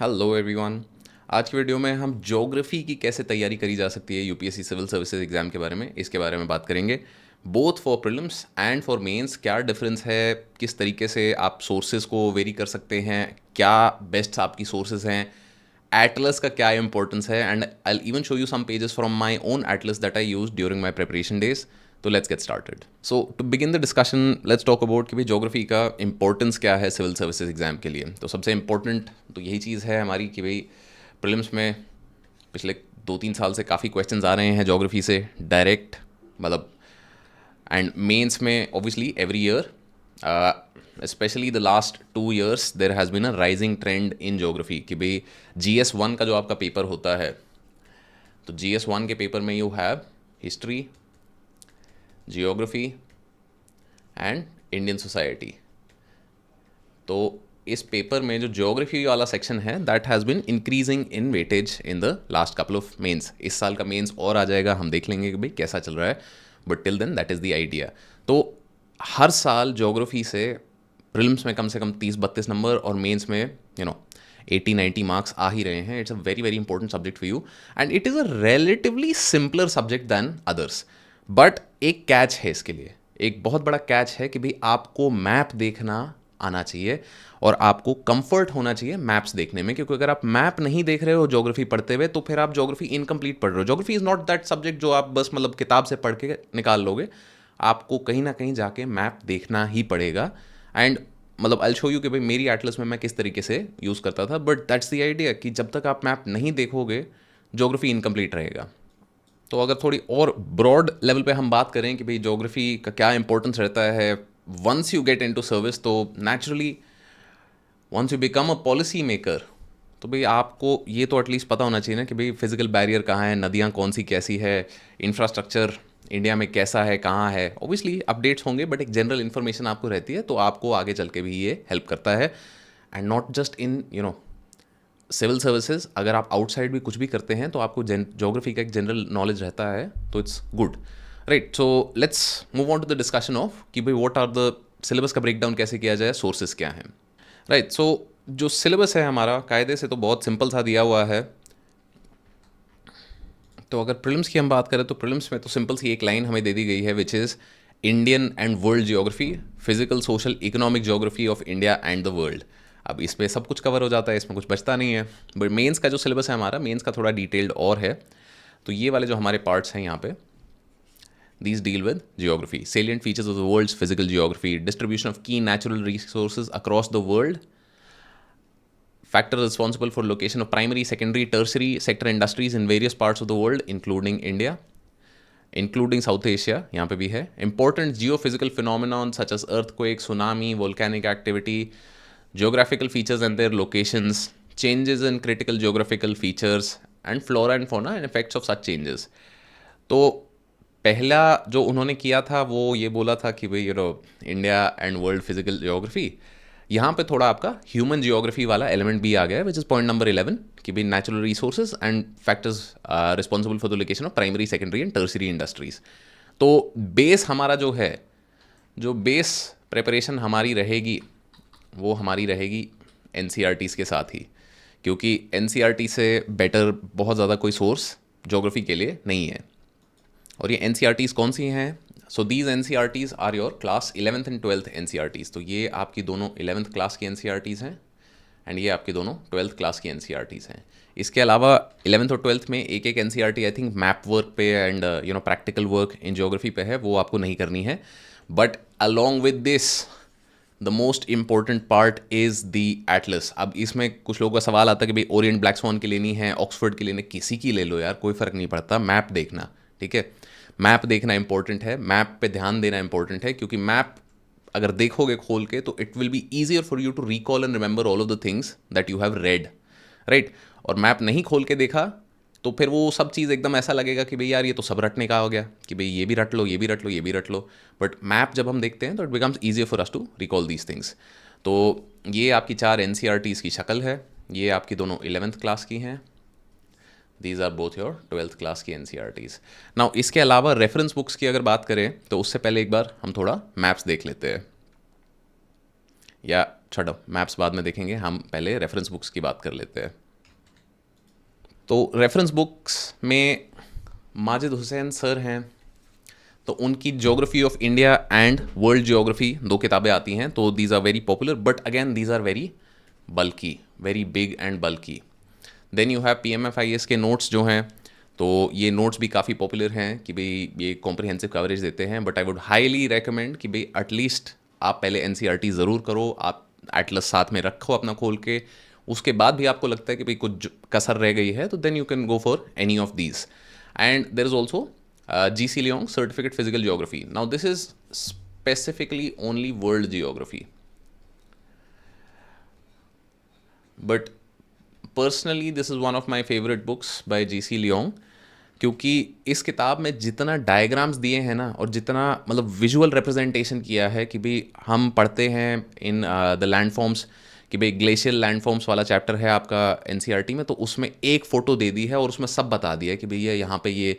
Hello everyone. आज की video में हम ज्योग्राफी की कैसे तैयारी करी जा सकती है यूपीएससी सिविल सर्विसेज एग्जाम के बारे में इसके बारे में बात करेंगे। Both for prelims and for mains क्या डिफरेंस है, किस तरीके से आप सोर्सेज को वेरी कर सकते हैं, क्या बेस्ट आपकी सोर्सेज हैं, एटलस का क्या इंपॉर्टेंस है, and I even show you some pages from my own atlas that I use during my preparation days. तो let's get started. So to begin the discussion let's talk about कि भाई geography का importance क्या है civil services exam के लिए। तो सबसे इंपॉर्टेंट तो यही चीज़ है हमारी कि भाई प्रीलिम्स में पिछले 2-3 साल से काफ़ी क्वेश्चंस आ रहे हैं ज्योग्राफी से डायरेक्ट, मतलब एंड मेंस में obviously every year, specially the last 2 years there has been a rising trend in geography कि भाई GS1 का जो आपका पेपर होता है, तो GS1 के पेपर में you have history, geography and Indian society. तो इस पेपर में जो ज्योग्राफी वाला सेक्शन है that has been increasing in weightage in the last couple of mains. इस साल का मेंस और आ जाएगा, हम देख लेंगे कि भाई कैसा चल रहा है, but till then that is the idea. तो हर साल ज्योग्राफी से प्रीलिम्स में कम से कम 30-32 नंबर और मेंस में 80-90 मार्क्स आ ही रहे हैं। It's a very very important subject for you and it is a relatively simpler subject than others. But एक कैच है इसके लिए, एक बहुत बड़ा कैच है कि भाई आपको मैप देखना आना चाहिए और आपको कंफर्ट होना चाहिए मैप्स देखने में, क्योंकि अगर आप मैप नहीं देख रहे हो ज्योग्राफी पढ़ते हुए तो फिर आप ज्योग्राफी इनकम्प्लीट पढ़ रहे हो। Geography is not that subject जो आप बस मतलब किताब से पढ़ के निकाल लोगे, आपको कहीं ना कहीं जाके मैप देखना ही पड़ेगा। एंड मतलब आई शो यू कि भाई मेरी एटलस में मैं किस तरीके से यूज़ करता था, बट दैट्स द आइडिया कि जब तक आप मैप नहीं देखोगे ज्योग्राफी इनकम्प्लीट रहेगा। तो अगर थोड़ी और ब्रॉड लेवल पे हम बात करें कि भाई ज्योग्राफी का क्या इंपॉर्टेंस रहता है once you get into service, तो naturally once you become a policy maker, तो भाई आपको ये तो एटलीस्ट पता होना चाहिए ना कि भाई फिजिकल बैरियर कहाँ है, नदियाँ कौन सी कैसी है, इंफ्रास्ट्रक्चर इंडिया में कैसा है, कहाँ है। ऑब्वियसली अपडेट्स होंगे बट एक जनरल इन्फॉर्मेशन आपको रहती है, तो आपको आगे चल के भी ये हेल्प करता है। And not just in civil services, अगर आप आउटसाइड भी कुछ भी करते हैं तो आपको ज्योग्राफी का एक जनरल नॉलेज रहता है, तो it's good, right. So let's move on to the discussion of कि भाई व्हाट आर द सिलेबस का ब्रेकडाउन कैसे किया जाए, सोर्सेज क्या हैं, राइट। सो जो सिलेबस है हमारा कायदे से तो बहुत सिंपल सा दिया हुआ है। तो अगर प्रीलिम्स की हम बात करें तो प्रीलिम्स में तो सिंपल सी एक लाइन हमें दे दी गई है which is Indian and world geography, physical social economic geography of India and the world. अब इस पर सब कुछ कवर हो जाता है, इसमें कुछ बचता नहीं है। बट मेंस का जो सिलेबस है हमारा, मेंस का थोड़ा डिटेल्ड और है। तो ये वाले जो हमारे पार्ट्स हैं यहाँ पे, these deal with geography, salient features of the world's physical geography, distribution of key natural resources across the world, factors responsible for location of primary, secondary, tertiary sector industries in various parts of the world, including India, including South Asia, यहाँ पे भी है, important geophysical phenomenon such as earthquake, tsunami, volcanic activity, geographical features and their locations, changes in critical geographical features, and flora and fauna and effects of such changes. तो पहला जो उन्होंने किया था वो ये बोला था कि भाई India and world physical geography, यहाँ पे थोड़ा आपका ह्यूमन जियोग्राफी वाला एलिमेंट भी आ गया है विच इज़ पॉइंट नंबर 11 कि भाई natural resources and factors responsible for the location of primary, secondary and tertiary industries. तो बेस हमारा जो है, जो बेस प्रिपरेशन हमारी रहेगी वो हमारी रहेगी NCERTs के साथ ही, क्योंकि NCERT से बेटर बहुत ज़्यादा कोई सोर्स ज्योग्राफी के लिए नहीं है। और ये NCERTs कौन सी हैं? So these NCERTs are your class 11th and 12th NCERTs। तो ये आपकी दोनों 11th क्लास की NCERTs हैं एंड ये आपकी दोनों 12th क्लास की NCERTs हैं। इसके अलावा 11th और 12th में एक एक NCERT I think map work पे and practical work in geography पे है, वो आपको नहीं करनी है। But along with this the most important part is the atlas. अब इसमें कुछ लोगों का सवाल आता है कि भाई ओरिएंट ब्लैक स्वॉन की लेनी है, ऑक्सफोर्ड की लेनी, किसी की ले लो यार, कोई फ़र्क नहीं पड़ता, मैप देखना, ठीक है। मैप देखना इंपॉर्टेंट है, मैप पे ध्यान देना इंपॉर्टेंट है, क्योंकि मैप अगर देखोगे खोल के तो it will be easier for you to recall and remember all of the things that you have read, right. और मैप नहीं खोल के देखा तो फिर वो सब चीज़ एकदम ऐसा लगेगा कि भाई यार ये तो सब रटने का हो गया, कि भाई ये भी रट लो, ये भी रट लो, ये भी रट लो। बट मैप जब हम देखते हैं तो it becomes easier for us to recall these things. तो ये आपकी 4 NCERTs की शक्ल है, ये आपकी दोनों 11th क्लास की हैं, these are both your 12th class की NCERTs। नाउ इसके अलावा रेफरेंस बुक्स की अगर बात करें तो उससे पहले एक बार हम थोड़ा मैप्स देख लेते हैं, या छोड़ो, मैप्स बाद में देखेंगे, हम पहले रेफरेंस बुक्स की बात कर लेते हैं। तो रेफरेंस बुक्स में माजिद हुसैन सर हैं, तो उनकी geography of India and world geography 2 किताबें आती हैं। तो these are very popular, but again these are very bulky, very big and bulky. Then you have PMFIS के नोट्स जो हैं, तो ये नोट्स भी काफ़ी पॉपुलर हैं कि भाई ये कॉम्प्रिहेंसिव कवरेज देते हैं, but I would highly recommend कि भाई एटलीस्ट आप पहले NCERT ज़रूर करो, आप एटलस साथ में रखो अपना खोल के, उसके बाद भी आपको लगता है कि भाई कुछ कसर रह गई है, तो then you can go for any of these. And there is also GC Leong Certificate Physical Geography. Now this is specifically only world geography, but personally this is one of my favorite books by GC Leong, क्योंकि इस किताब में जितना diagrams दिए हैं ना, और जितना मतलब विजुअल रिप्रेजेंटेशन किया है कि भाई हम पढ़ते हैं इन द लैंड फॉर्म्स कि भाई ग्लेशियल लैंड फॉर्म्स वाला चैप्टर है आपका NCERT में, तो उसमें एक फ़ोटो दे दी है और उसमें सब बता दिया है कि भैया यहाँ पे ये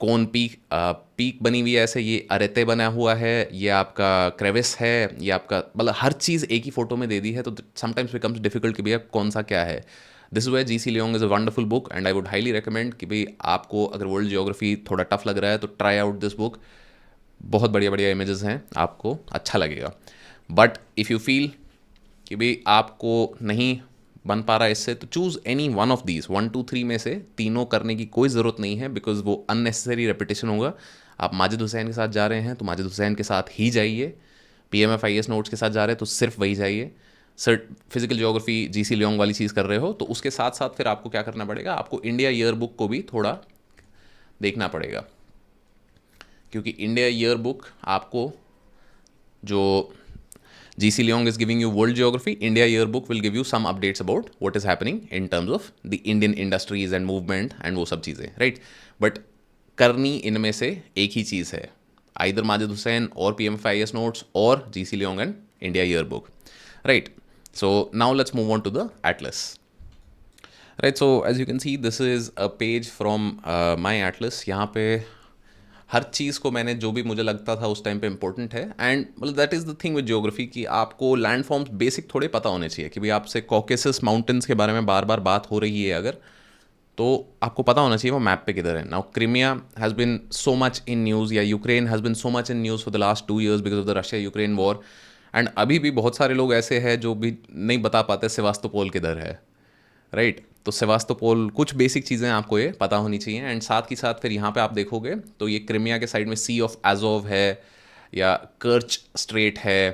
कौन पीक बनी हुई है, ऐसे ये अरेते बना हुआ है, ये आपका क्रेविस है, ये आपका मतलब हर चीज़ एक ही फ़ोटो में दे दी है, तो समटाइम्स बिकम्स डिफिकल्ट कि भैया कौन सा क्या है। This is why GC Leong is a wonderful book and I would highly recommend कि भाई आपको अगर वर्ल्ड जियोग्राफी थोड़ा टफ लग रहा है तो ट्राई आउट दिस बुक। बहुत बढ़िया बढ़िया इमेजेस हैं, आपको अच्छा लगेगा। बट इफ़ यू फील कि भाई आपको नहीं बन पा रहा है इससे, तो choose any one of these, 1 2 3 में से तीनों करने की कोई ज़रूरत नहीं है, बिकॉज वो अननेसेसरी रेपिटेशन होगा। आप माजिद हुसैन के साथ जा रहे हैं तो माजिद हुसैन के साथ ही जाइए, PMFIS नोट्स के साथ जा रहे हैं तो सिर्फ वही जाइए। फिजिकल ज्योग्राफी GC Leong वाली चीज़ कर रहे हो तो उसके साथ साथ फिर आपको क्या करना पड़ेगा, आपको इंडिया ईयर बुक को भी थोड़ा देखना पड़ेगा, क्योंकि इंडिया ईयर बुक आपको जो GC Leong is giving you world geography, India yearbook will give you some updates about what is happening in terms of the Indian industries and movement and वो सब चीज़ें, right? But करनी इनमें से एक ही चीज़ है, either माजिद हुसैन और PMFIS notes और GC Leong and India yearbook, right? So now let's move on to the atlas. Right, so as you can see this is a page from my atlas. यहाँ पे हर चीज़ को मैंने जो भी मुझे लगता था उस टाइम पे इम्पोर्टेंट है, एंड मतलब that is the thing with geography कि आपको लैंड फॉर्म्स बेसिक थोड़े पता होने चाहिए कि भाई आपसे कॉकेसस माउंटेन्स के बारे में बार बार बात हो रही है अगर, तो आपको पता होना चाहिए वो मैप पे किधर है। Now Crimea has been so much in news, या Ukraine has been so much in news for the last 2 years because of the Russia Ukraine war, and अभी भी बहुत सारे लोग ऐसे हैं जो भी नहीं बता पाते सेवास्तोपोल किधर है, राइट? तो सेवास्तोपोल कुछ बेसिक चीज़ें आपको ये पता होनी चाहिए। एंड साथ ही साथ फिर यहाँ पे आप देखोगे तो ये क्रिमिया के साइड में सी ऑफ एजोव है या कर्च स्ट्रेट है,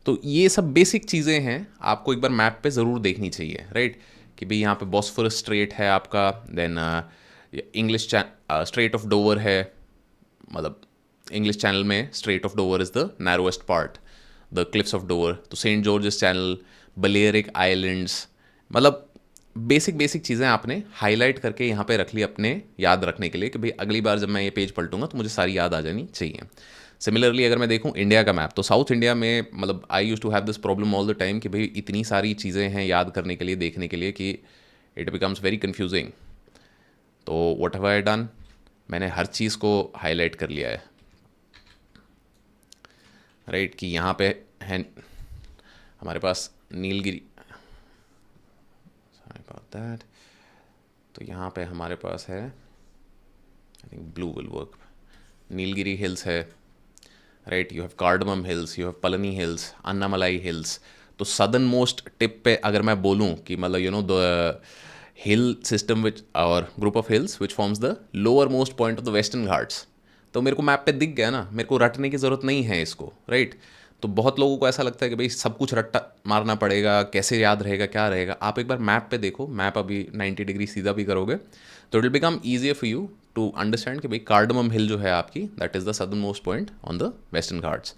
तो ये सब बेसिक चीज़ें हैं आपको एक बार मैप पे ज़रूर देखनी चाहिए, राइट? कि भाई यहाँ पे बॉस्फोरस स्ट्रेट है आपका, then English strait of Dover है, मतलब इंग्लिश चैनल में strait of Dover is the narrowest part, the cliffs of Dover. तो Saint George's channel, Balearic islands, मतलब बेसिक चीज़ें आपने हाईलाइट करके यहाँ पे रख ली अपने याद रखने के लिए कि भाई अगली बार जब मैं ये पेज पलटूंगा तो मुझे सारी याद आ जानी चाहिए। सिमिलरली अगर मैं देखूँ इंडिया का मैप, तो साउथ इंडिया में मतलब I use to have this problem all the time कि भाई इतनी सारी चीज़ें हैं याद करने के लिए, देखने के लिए, कि इट बिकम्स वेरी कन्फ्यूजिंग। तो व्हाट हैव आई डन, मैंने हर चीज़ को हाईलाइट कर लिया है, राइट? कि यहाँ पे है हमारे पास नीलगिरी, about that, तो यहाँ पे हमारे पास है, I think blue will work, Nilgiri hills है, right? You have cardamom hills, you have Palni hills, Annamalai hills. तो सदर्न मोस्ट टिप पे अगर मैं बोलूँ कि मतलब you know the hill system which और group of hills which forms the lower most point of the western Ghats, तो मेरे को मैप पे दिख गया ना, मेरे को रटने की ज़रूरत नहीं है इसको, राइट? तो बहुत लोगों को ऐसा लगता है कि भाई सब कुछ रट्टा मारना पड़ेगा, कैसे याद रहेगा, क्या रहेगा। आप एक बार मैप पे देखो, मैप अभी 90 डिग्री सीधा भी करोगे तो it will become easier for you to understand कि भाई कार्डमम हिल जो है आपकी, that is the southern most point on the western Ghats,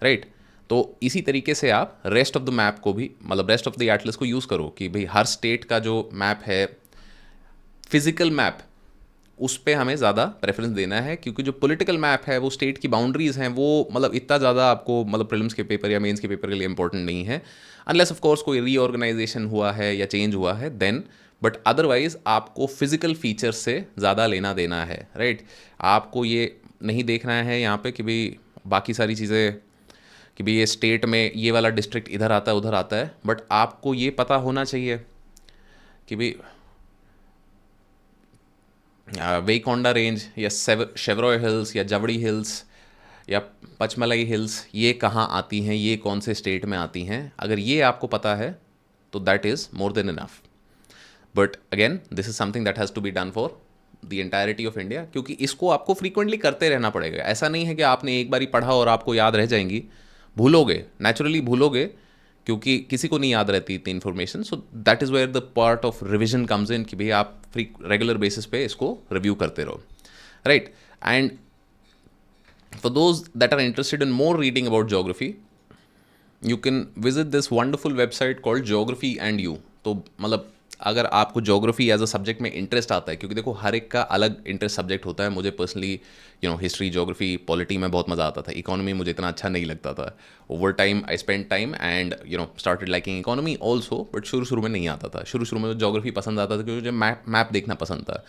right? तो इसी तरीके से आप रेस्ट ऑफ द मैप को भी, मतलब रेस्ट ऑफ द एटलस को यूज़ करो कि भाई हर स्टेट का जो मैप है, फिजिकल मैप, उस पर हमें ज़्यादा प्रेफरेंस देना है, क्योंकि जो पॉलिटिकल मैप है वो स्टेट की बाउंड्रीज़ हैं, वो मतलब इतना ज़्यादा आपको मतलब प्रीलिम्स के पेपर या मेंस के पेपर के लिए इंपॉर्टेंट नहीं है, अनलेस ऑफ कोर्स कोई रीऑर्गेनाइजेशन हुआ है या चेंज हुआ है देन, बट अदरवाइज आपको फिजिकल फीचर्स से ज़्यादा लेना देना है, राइट? आपको ये नहीं देखना है यहाँ पे कि भाई बाकी सारी चीज़ें कि भाई ये स्टेट में ये वाला डिस्ट्रिक्ट इधर आता है उधर आता है, बट आपको ये पता होना चाहिए कि भाई वेकोंडा रेंज या शेवरॉय हिल्स या जवड़ी हिल्स या पचमलाई हिल्स ये कहाँ आती हैं, ये कौन से स्टेट में आती हैं। अगर ये आपको पता है तो that is more than enough. But again this is something that has to be done for the entirety of India, क्योंकि इसको आपको फ्रीक्वेंटली करते रहना पड़ेगा। ऐसा नहीं है कि आपने एक बार ही पढ़ा और आपको याद रह जाएंगी, भूलोगे, नेचुरली भूलोगे, क्योंकि किसी को नहीं याद रहती इतनी information. So that is where the part of revision comes in, कि भाई आप रेगुलर बेसिस पे इसको रिव्यू करते रहो, right. And for those that are interested in more reading about geography, you can visit this wonderful website called Geography and You। तो मतलब अगर आपको ज्योग्राफी एज अ सब्जेक्ट में इंटरेस्ट आता है, क्योंकि देखो हर एक का अलग इंटरेस्ट सब्जेक्ट होता है। मुझे पर्सनली हिस्ट्री, ज्योग्राफी, पॉलिटी में बहुत मज़ा आता था। इकोनॉमी मुझे इतना अच्छा नहीं लगता था। Over time I spend time and started liking economy also, but शुरू में नहीं आता था। शुरू में ज्योग्राफी पसंद आता था क्योंकि मुझे मैप देखना पसंद था।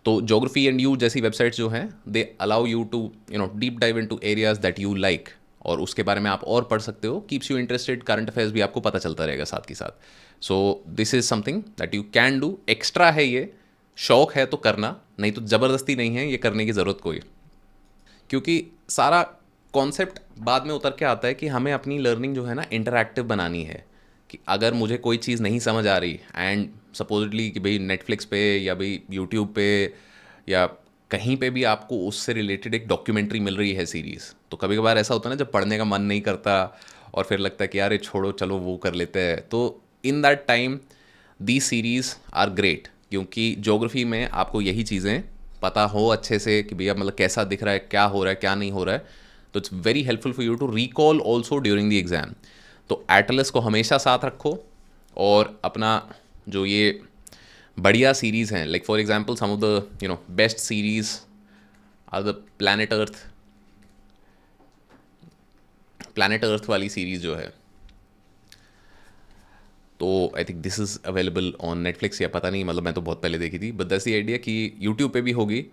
तो ज्योग्राफी एंड यू जैसी वेबसाइट्स जो हैं, they allow you to deep dive into areas that you like, और उसके बारे में आप और पढ़ सकते हो। Keeps you interested, current affairs भी आपको पता चलता रहेगा साथ के साथ। So this is something that you can do. Extra है ये, शौक है तो करना, नहीं तो ज़बरदस्ती नहीं है ये करने की ज़रूरत कोई। क्योंकि सारा कॉन्सेप्ट बाद में उतर के आता है कि हमें अपनी लर्निंग जो है ना इंटरैक्टिव बनानी है। कि अगर मुझे कोई चीज़ नहीं समझ आ रही, एंड सपोजिटली कि भाई नेटफ्लिक्स पे या भाई यूट्यूब पे या कहीं पे भी आपको उससे रिलेटेड एक डॉक्यूमेंट्री मिल रही है सीरीज़, तो कभी कभार ऐसा होता है ना जब पढ़ने का मन नहीं करता और फिर लगता है कि यार ये छोड़ो, चलो वो कर लेते हैं। तो in that time the series are great, क्योंकि ज्योग्राफी में आपको यही चीज़ें पता हो अच्छे से कि भैया मतलब कैसा दिख रहा है, क्या हो रहा है, क्या नहीं हो रहा है। तो it's very helpful for you to recall also during the exam. तो एटलस को हमेशा साथ रखो, और अपना जो ये बढ़िया सीरीज़ हैं, like for example some of the best series are the planet earth वाली सीरीज़ जो है, तो I think this is available on Netflix या पता नहीं, मतलब मैं तो बहुत पहले देखी थी, बट दैट्स द आइडिया कि यूट्यूब पे भी होगी।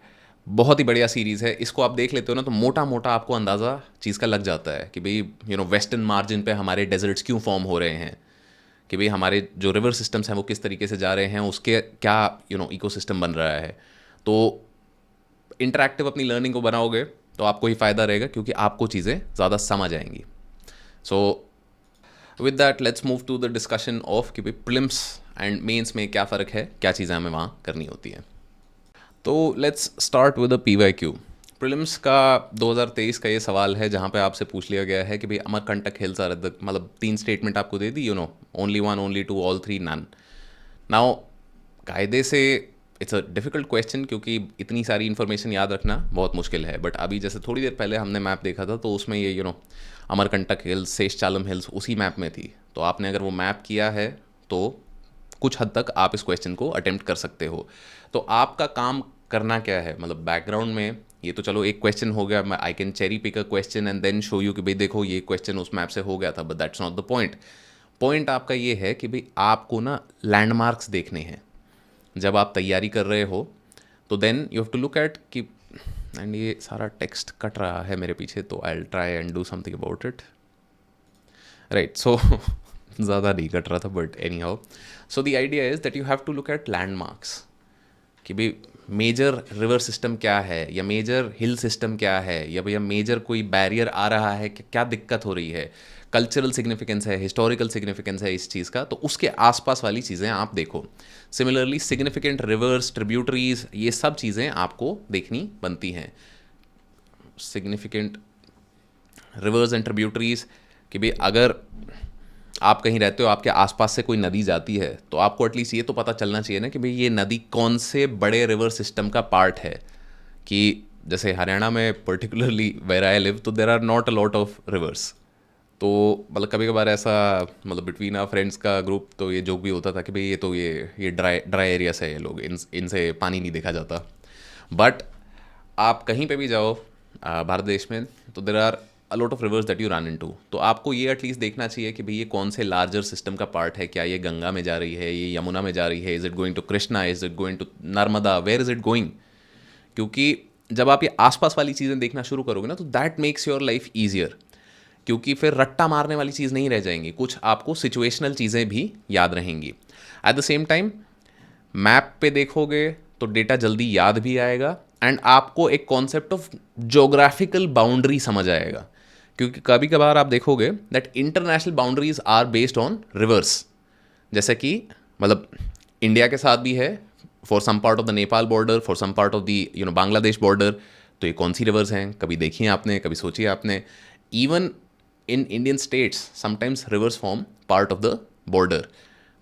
बहुत ही बढ़िया सीरीज़ है। इसको आप देख लेते हो ना तो मोटा मोटा आपको अंदाज़ा चीज़ का लग जाता है कि भाई वेस्टर्न मार्जिन पे हमारे डेजर्ट्स क्यों फॉर्म हो रहे हैं, कि भाई हमारे जो रिवर सिस्टम्स हैं वो किस तरीके से जा रहे हैं, उसके क्या इकोसिस्टम बन रहा है। तो इंटरैक्टिव अपनी लर्निंग को बनाओगे तो आपको ही फ़ायदा रहेगा, क्योंकि आपको चीज़ें ज़्यादा समझ आएंगी। So with that let's move to the discussion of कि भाई प्रिलिम्स एंड मेंस में क्या फ़र्क है, क्या चीज़ें हमें वहाँ करनी होती हैं। तो let's start with the PYQ। Prelims का 2023 का ये सवाल है जहाँ पे आपसे पूछ लिया गया है कि भाई अमरकंटक हिल्स आर द, मतलब 3 स्टेटमेंट आपको दे दी, only 1, only 2, all 3, none. Now कायदे से इट्स अ डिफ़िकल्ट क्वेश्चन, क्योंकि इतनी सारी इन्फॉर्मेशन याद रखना बहुत मुश्किल है। बट अभी जैसे थोड़ी देर पहले हमने मैप देखा था, तो उसमें ये अमरकंटक हिल्स, शेषचालम हिल्स उसी मैप में थी। तो आपने अगर वो मैप किया है तो कुछ हद तक आप इस क्वेश्चन को अटेम्प्ट कर सकते हो। तो आपका काम करना क्या है, मतलब बैकग्राउंड में ये तो चलो एक क्वेश्चन हो गया, मैं I can cherry pick a question and then show you कि भाई देखो ये क्वेश्चन उस मैप से हो गया था, but that's not the point. Point आपका ये है कि भाई आपको ना लैंडमार्क्स देखने हैं जब आप तैयारी कर रहे हो। तो then you have to look at कि, एंड ये सारा टेक्स्ट कट रहा है मेरे पीछे, तो I will try and do something about it, right. So ज़्यादा नहीं कट रहा था, but anyhow, so the idea is that you have to look at landmarks कि भाई मेजर रिवर सिस्टम क्या है, या मेजर हिल सिस्टम क्या है, या भैया मेजर कोई बैरियर आ रहा है, क्या दिक्कत हो रही है, कल्चरल सिग्निफिकेंस है, हिस्टोरिकल सिग्निफिकेंस है इस चीज़ का, तो उसके आसपास वाली चीज़ें आप देखो। सिमिलरली सिग्निफिकेंट रिवर्स, ट्रिब्यूटरीज, ये सब चीज़ें आपको देखनी बनती हैं। सिग्निफिकेंट रिवर्स एंड ट्रिब्यूटरीज कि भाई अगर आप कहीं रहते हो, आपके आसपास से कोई नदी जाती है, तो आपको एटलीस्ट ये तो पता चलना चाहिए ना कि भाई ये नदी कौन से बड़े रिवर सिस्टम का पार्ट है। कि जैसे हरियाणा में पर्टिकुलरली वेयर आई लिव, तो there are not a lot of rivers. तो मतलब कभी कभार ऐसा, मतलब बिटवीन आवर फ्रेंड्स का ग्रुप, तो ये जोक भी होता था कि भाई ये तो ये ड्राई एरियास है, ये लोग इनसे पानी नहीं देखा जाता। बट आप कहीं पे भी जाओ भारत देश में, तो there are a lot of rivers that you run into. तो आपको ये एटलीस्ट देखना चाहिए कि भाई ये कौन से लार्जर सिस्टम का पार्ट है। क्या ये गंगा में जा रही है, ये यमुना में जा रही है, is it going to Krishna, is it going to Narmada, where is it going. क्योंकि जब आप ये आसपास वाली चीज़ें देखना शुरू करोगे ना, तो that makes your life easier. क्योंकि फिर रट्टा मारने वाली चीज़ नहीं रह जाएंगी, कुछ आपको सिचुएशनल चीज़ें भी याद रहेंगी। At the same time map पे देखोगे तो डेटा जल्दी याद भी आएगा एंड आपको एक कॉन्सेप्ट ऑफ जोग्राफिकल बाउंड्री समझ आएगा, क्योंकि कभी कभार आप देखोगे that international boundaries are based on rivers. जैसे कि मतलब इंडिया के साथ भी है, for some part of the Nepal border, for some part of the Bangladesh border. तो ये कौन सी रिवर्स हैं, कभी देखी आपने, कभी सोचिए आपने। Even in Indian states sometimes reverse form part of the border.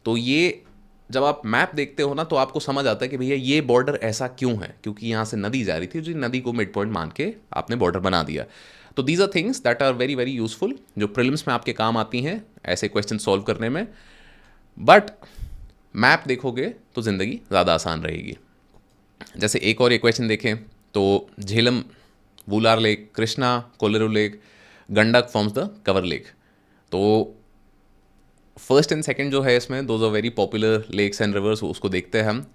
तो ये जब आप मैप देखते हो ना तो आपको समझ आता है कि भैया ये बॉर्डर ऐसा क्यों है, क्योंकि यहाँ से नदी जा रही थी, जो नदी को मिड पॉइंट मान के आपने बॉर्डर बना दिया। तो these are things that are very very useful, जो प्रीलिम्स में आपके काम आती हैं ऐसे क्वेश्चन सॉल्व करने में। बट मैप देखोगे तो ज़िंदगी ज़्यादा आसान रहेगी। जैसे एक और ये क्वेश्चन देखें तो Jhelum, Wular lake, Krishna, Kolleru lake, Gandak forms the Kanwar lake. तो फर्स्ट एंड सेकंड जो है इसमें, those are very popular lakes and rivers, उसको देखते हैं हम।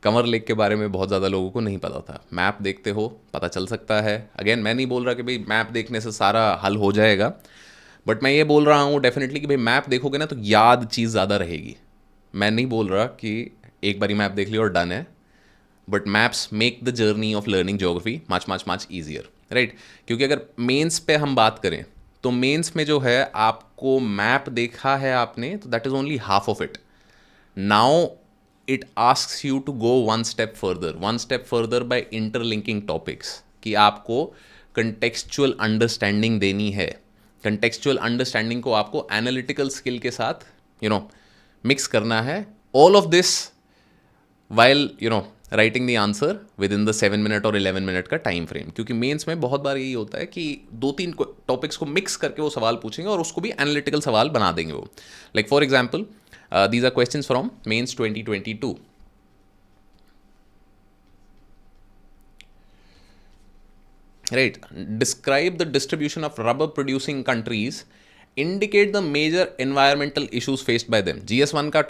कंवर लेक के बारे में बहुत ज़्यादा लोगों को नहीं पता था। मैप देखते हो पता चल सकता है। अगेन मैं नहीं बोल रहा कि भाई मैप देखने से सारा हल हो जाएगा, बट मैं ये बोल रहा हूँ डेफिनेटली कि भाई मैप देखोगे ना तो याद चीज़ ज़्यादा रहेगी। मैं नहीं बोल रहा कि एक बारी मैप देख लिया और डन है, but maps make the journey of learning geography much much much easier, right. क्योंकि अगर मेंस पे हम बात करें तो मेंस में जो है आपको मैप देखा है आपने तो that is only half of it. Now it asks you to go one step further by interlinking topics, कि आपको कंटेक्सचुअल अंडरस्टैंडिंग देनी है। कंटेक्सचुअल अंडरस्टैंडिंग को आपको एनालिटिकल स्किल के साथ मिक्स करना है। All of this while writing the answer with in the 7 minute और 11 मिनट का टाइम फ्रेम। क्योंकि मेंस में बहुत बार यही होता है कि 2-3 टॉपिक्स को मिक्स करके वो सवाल पूछेंगे और उसको भी एनालिटिकल सवाल बना देंगे वो। Like for example these are questions from mains 2022। Right. Describe the distribution of rubber producing countries. Indicate the major environmental issues faced by them. GS1 का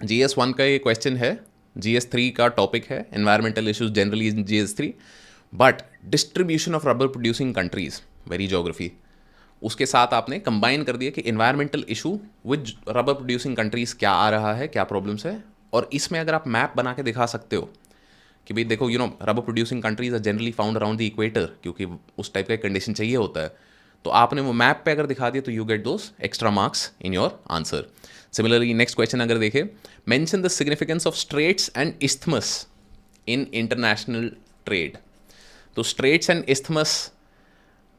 GS1 का ये क्वेश्चन है, GS3 का टॉपिक है environmental issues generally in GS3, but distribution of rubber producing countries, very geography, उसके साथ आपने combine कर दिया कि environmental issue with rubber producing countries क्या आ रहा है, क्या प्रॉब्लम्स है। और इसमें अगर आप मैप बना के दिखा सकते हो कि भाई देखो rubber producing countries are generally found around the equator, क्योंकि उस टाइप का कंडीशन चाहिए होता है, तो आपने वो मैप पे अगर दिखा दिया तो you get those extra marks in your answer. Similarly next question अगर देखें, mention the significance of straits and isthmus in international trade. तो स्ट्रेट्स एंड इस्थमस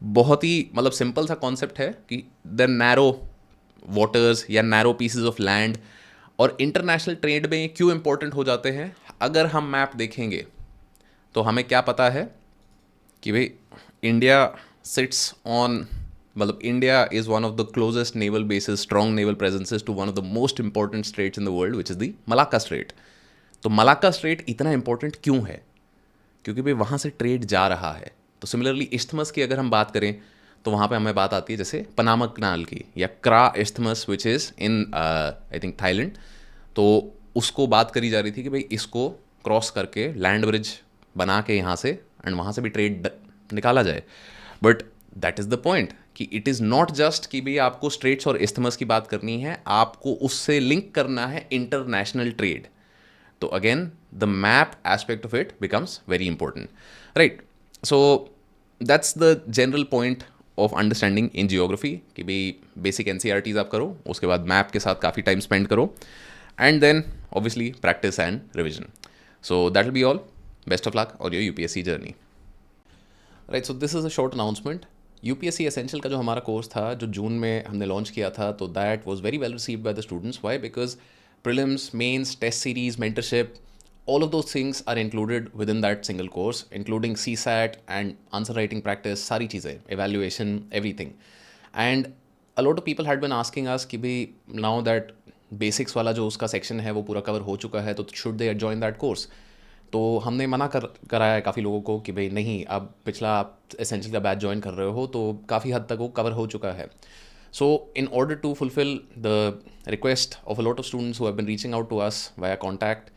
बहुत ही मतलब सिंपल सा कॉन्सेप्ट है कि द नैरो वाटर्स या नैरो पीसेज ऑफ लैंड, और इंटरनेशनल ट्रेड में क्यों इंपॉर्टेंट हो जाते हैं। अगर हम मैप देखेंगे तो हमें क्या पता है कि भाई इंडिया सिट्स ऑन, मतलब India is one of the closest naval bases, strong naval presences to one of the most important straits in the world which is the Malacca strait. तो मलाक्का स्ट्रेट इतना important क्यों है, क्योंकि भाई वहाँ से trade जा रहा है। तो सिमिलरली इस्थमस की अगर हम बात करें तो वहाँ पे हमें बात आती है जैसे पनामा कनाल की, या Kra isthmus which is in I think Thailand. तो उसको बात करी जा रही थी कि भाई इसको क्रॉस करके लैंड ब्रिज बना के यहाँ से एंड वहाँ से भी ट्रेड निकाला जाए। But that is the point कि इट इज़ नॉट जस्ट कि भाई आपको स्ट्रेट्स और इस्थमस की बात करनी है, आपको उससे लिंक करना है इंटरनेशनल ट्रेड। तो again the map aspect of it becomes very important, right. So that's the general point of understanding in geography कि भाई बेसिक NCERTs आप करो, उसके बाद मैप के साथ काफ़ी टाइम स्पेंड करो, and then obviously practice and revision. So that will be all. Best of luck on your UPSC journey. Right, so this is a short announcement. UPSC Essential का जो हमारा कोर्स था, जो जून में हमने लॉन्च किया था, तो that was very well received by the students. Why? Because prelims, mains, test series, mentorship, all of those things are included within that single course, including CSAT and answer writing practice, सारी चीज़ें, evaluation, everything. And a lot of people had been asking us कि भाई now that basics वाला जो उसका section है वो पूरा कवर हो चुका है, तो should they join that course. तो हमने मना कराया है काफ़ी लोगों को कि भाई नहीं, अब पिछला आप एसेंशियल का बैच ज्वाइन कर रहे हो तो काफ़ी हद तक वो कवर हो चुका है। So in order to fulfil the request of a lot of students who have been reaching out to us via contact,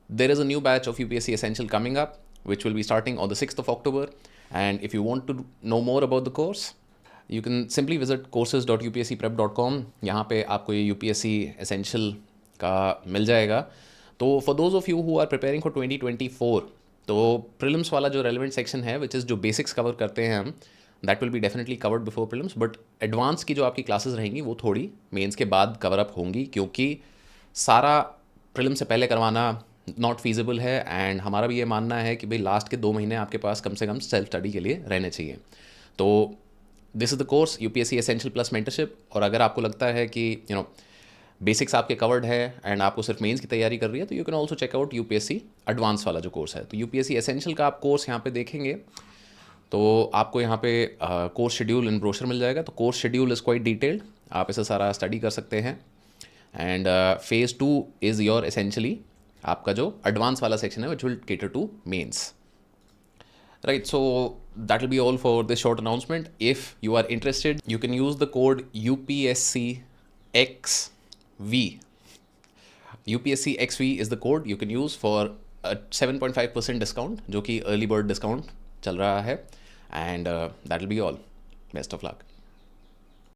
there is a new batch of UPSC Essential coming up, which will be starting on the 6th of October. And if you want to know more about the course, you can simply visit courses.upscprep.com। यहाँ पे आपको ये UPSC essential का मिल जाएगा। तो for those of you who are preparing for 2024, तो prelims वाला जो रेलिवेंट सेक्शन है विच इज़ जो बेसिक्स कवर करते हैं हम, that will be definitely covered before prelims, but advance की जो आपकी क्लासेस रहेंगी वो थोड़ी मेंस के बाद कवर अप होंगी, क्योंकि सारा प्रीलिम से पहले करवाना नॉट फीजिबल है। एंड हमारा भी ये मानना है कि भाई लास्ट के 2 महीने आपके पास कम से कम सेल्फ स्टडी के लिए रहने चाहिए। तो this is the course UPSC essential plus mentorship. और अगर आपको लगता है कि बेसिक्स आपके कवर्ड है एंड आपको सिर्फ मेंस की तैयारी कर रही है, तो you can also check out UPSC advance वाला जो कोर्स है। तो यूपीएससी एसेंशियल का आप कोर्स यहाँ पे देखेंगे तो आपको यहाँ पे कोर्स शेड्यूल इन ब्रोशर मिल जाएगा। तो course schedule is quite detailed, आप इसे सारा स्टडी कर सकते हैं। And phase 2 is your essentially आपका जो एडवांस वाला सेक्शन है which will cater to mains. Right, so that will be all for this short announcement. If you are interested, you can use the code UPSCXV. UPSCXV is the code you can use for a 7.5% discount, जो कि early bird discount चल रहा है, and that will be all. Best of luck.